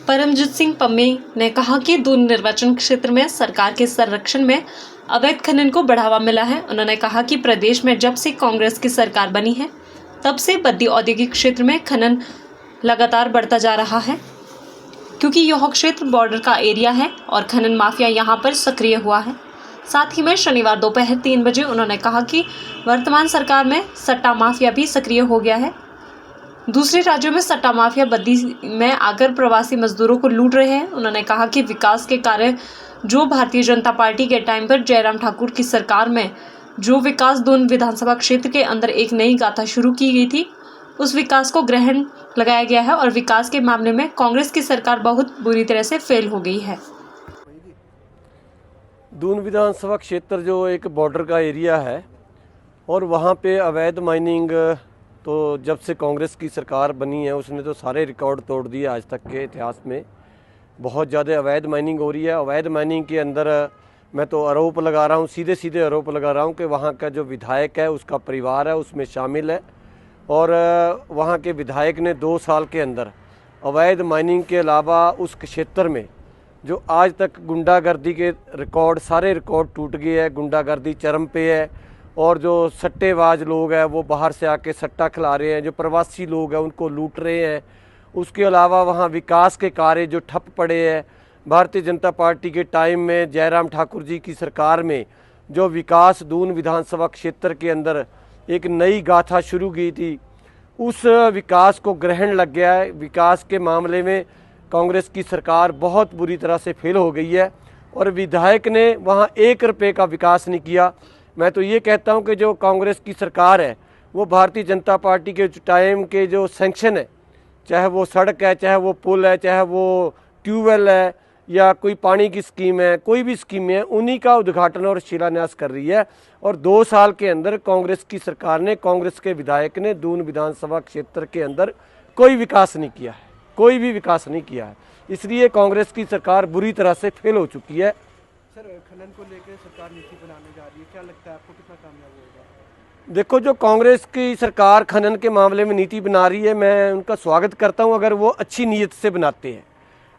परमजीत सिंह पम्मे ने कहा कि दून निर्वाचन क्षेत्र में सरकार के संरक्षण में अवैध खनन को बढ़ावा मिला है। उन्होंने कहा कि प्रदेश में जब से कांग्रेस की सरकार बनी है तब से बद्दी औद्योगिक क्षेत्र में खनन लगातार बढ़ता जा रहा है, क्योंकि यह क्षेत्र बॉर्डर का एरिया है और खनन माफिया यहां पर सक्रिय हुआ है। साथ ही में शनिवार दोपहर 3 बजे उन्होंने कहा कि वर्तमान सरकार में सट्टा माफिया भी सक्रिय हो गया है। दूसरे राज्यों में सट्टा माफिया बद्दी में आकर प्रवासी मजदूरों को लूट रहे हैं। उन्होंने कहा कि विकास के कार्य जो भारतीय जनता पार्टी के टाइम पर जयराम ठाकुर की सरकार में जो विकास दून विधानसभा क्षेत्र के अंदर एक नई गाथा शुरू की गई थी, उस विकास को ग्रहण लगाया गया है और विकास के मामले में कांग्रेस की सरकार बहुत बुरी तरह से फेल हो गई है। दून विधानसभा क्षेत्र जो एक बॉर्डर का एरिया है और वहाँ पे अवैध माइनिंग तो जब से कांग्रेस की सरकार बनी है उसने तो सारे रिकॉर्ड तोड़ दिए। आज तक के इतिहास में बहुत ज़्यादा अवैध माइनिंग हो रही है। अवैध माइनिंग के अंदर मैं तो आरोप लगा रहा हूँ, सीधे सीधे आरोप लगा रहा हूँ कि वहाँ का जो विधायक है उसका परिवार है उसमें शामिल है और वहाँ के विधायक ने 2 साल के अंदर अवैध माइनिंग के अलावा उस क्षेत्र में जो आज तक गुंडागर्दी के रिकॉर्ड सारे रिकॉर्ड टूट गए हैं। गुंडागर्दी चरम पे है और जो सट्टेबाज लोग हैं वो बाहर से आके सट्टा खिला रहे हैं, जो प्रवासी लोग हैं उनको लूट रहे हैं। उसके अलावा वहाँ विकास के कार्य जो ठप पड़े हैं। भारतीय जनता पार्टी के टाइम में जयराम ठाकुर जी की सरकार में जो विकास दून विधानसभा क्षेत्र के अंदर एक नई गाथा शुरू की थी, उस विकास को ग्रहण लग गया है। विकास के मामले में कांग्रेस की सरकार बहुत बुरी तरह से फेल हो गई है और विधायक ने वहाँ 1 रुपये का विकास नहीं किया। मैं तो ये कहता हूँ कि जो कांग्रेस की सरकार है वो भारतीय जनता पार्टी के टाइम के जो सैंक्शन है, चाहे वो सड़क है, चाहे वो पुल है, चाहे वो ट्यूबवेल है या कोई पानी की स्कीम है, कोई भी स्कीम है, उन्हीं का उद्घाटन और शिलान्यास कर रही है। और 2 साल के अंदर कांग्रेस की सरकार ने, कांग्रेस के विधायक ने दून विधानसभा क्षेत्र के अंदर कोई विकास नहीं किया है, कोई भी विकास नहीं किया है। इसलिए कांग्रेस की सरकार बुरी तरह से फेल हो चुकी है। सर, खनन को लेकर सरकार नीति बनाने जा रही है, क्या लगता है आपको कितना कामयाब होगा? देखो, जो कांग्रेस की सरकार खनन के मामले में नीति बना रही है, मैं उनका स्वागत करता हूं अगर वो अच्छी नीयत से बनाते हैं।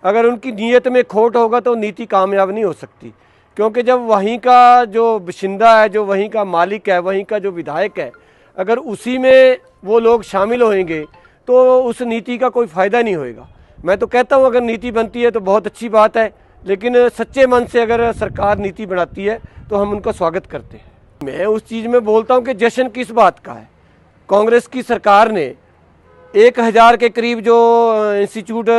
अगर उनकी नीयत में खोट होगा तो नीति कामयाब नहीं हो सकती, क्योंकि जब वहीं का जो बाशिंदा है, जो वहीं का मालिक है, वहीं का जो विधायक है, अगर उसी में वो लोग शामिल होंगे तो उस नीति का कोई फ़ायदा नहीं होएगा। मैं तो कहता हूँ अगर नीति बनती है तो बहुत अच्छी बात है, लेकिन सच्चे मन से अगर सरकार नीति बनाती है तो हम उनका स्वागत करते हैं। मैं उस चीज़ में बोलता हूँ कि जश्न किस बात का है। कांग्रेस की सरकार ने 1000 के करीब जो इंस्टीट्यूट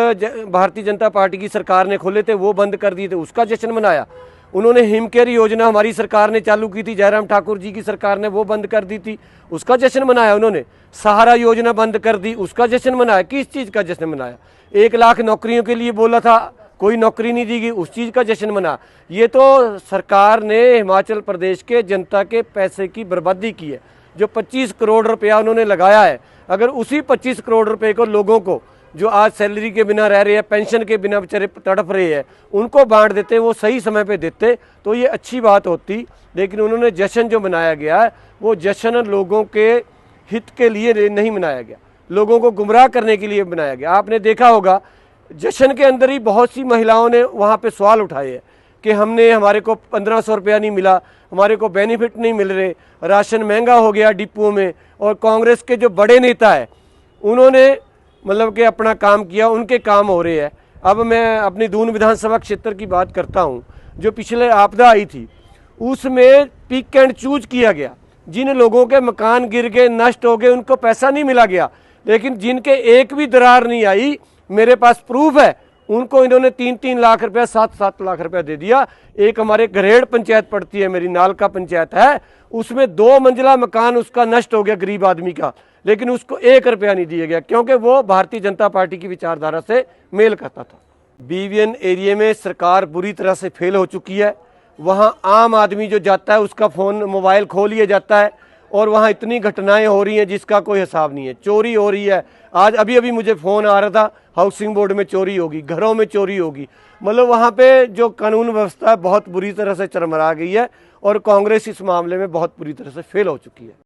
भारतीय जनता पार्टी की सरकार ने खोले थे वो बंद कर दिए थे, उसका जश्न मनाया। उन्होंने हिमकेयर योजना हमारी सरकार ने चालू की थी, जयराम ठाकुर जी की सरकार ने वो बंद कर दी थी, उसका जश्न मनाया। उन्होंने सहारा योजना बंद कर दी, उसका जश्न मनाया। किस चीज़ का जश्न मनाया? 1 लाख नौकरियों के लिए बोला था, कोई नौकरी नहीं दी गई, उस चीज़ का जश्न मना। ये तो सरकार ने हिमाचल प्रदेश के जनता के पैसे की बर्बादी की है। जो 25 करोड़ रुपया उन्होंने लगाया है, अगर उसी 25 करोड़ रुपए को लोगों को जो आज सैलरी के बिना रह रहे हैं, पेंशन के बिना बेचारे तड़प रहे हैं, उनको बांट देते, वो सही समय पे देते तो ये अच्छी बात होती। लेकिन उन्होंने जश्न जो मनाया गया है वो जश्न लोगों के हित के लिए नहीं मनाया गया, लोगों को गुमराह करने के लिए बनाया गया। आपने देखा होगा जश्न के अंदर ही बहुत सी महिलाओं ने वहाँ पे सवाल उठाए हैं कि हमारे को 1500 रुपया नहीं मिला, हमारे को बेनिफिट नहीं मिल रहे, राशन महंगा हो गया डिपुओं में। और कांग्रेस के जो बड़े नेता है उन्होंने मतलब कि अपना काम किया, उनके काम हो रहे हैं। अब मैं अपनी दून विधानसभा क्षेत्र की बात करता हूँ। जो पिछले आपदा आई थी उसमें पिक एंड चूज किया गया। जिन लोगों के मकान गिर गए, नष्ट हो गए, उनको पैसा नहीं मिला गया, लेकिन जिनके एक भी दरार नहीं आई, मेरे पास प्रूफ है, उनको इन्होंने 3-3 लाख रुपया, 7-7 लाख रुपया दे दिया। एक हमारे घरेड़ पंचायत पड़ती है, मेरी नालका पंचायत है, उसमें 2 मंजिला मकान उसका नष्ट हो गया गरीब आदमी का, लेकिन उसको 1 रुपया नहीं दिया गया, क्योंकि वो भारतीय जनता पार्टी की विचारधारा से मेल करता था। BVN एरिया में सरकार बुरी तरह से फेल हो चुकी है। वहाँ आम आदमी जो जाता है उसका फ़ोन, मोबाइल खो लिया जाता है और वहाँ इतनी घटनाएं हो रही हैं जिसका कोई हिसाब नहीं है। चोरी हो रही है, आज अभी मुझे फ़ोन आ रहा था, हाउसिंग बोर्ड में चोरी होगी, घरों में चोरी होगी। मतलब वहाँ पे जो कानून व्यवस्था बहुत बुरी तरह से चरमरा गई है और कांग्रेस इस मामले में बहुत बुरी तरह से फेल हो चुकी है।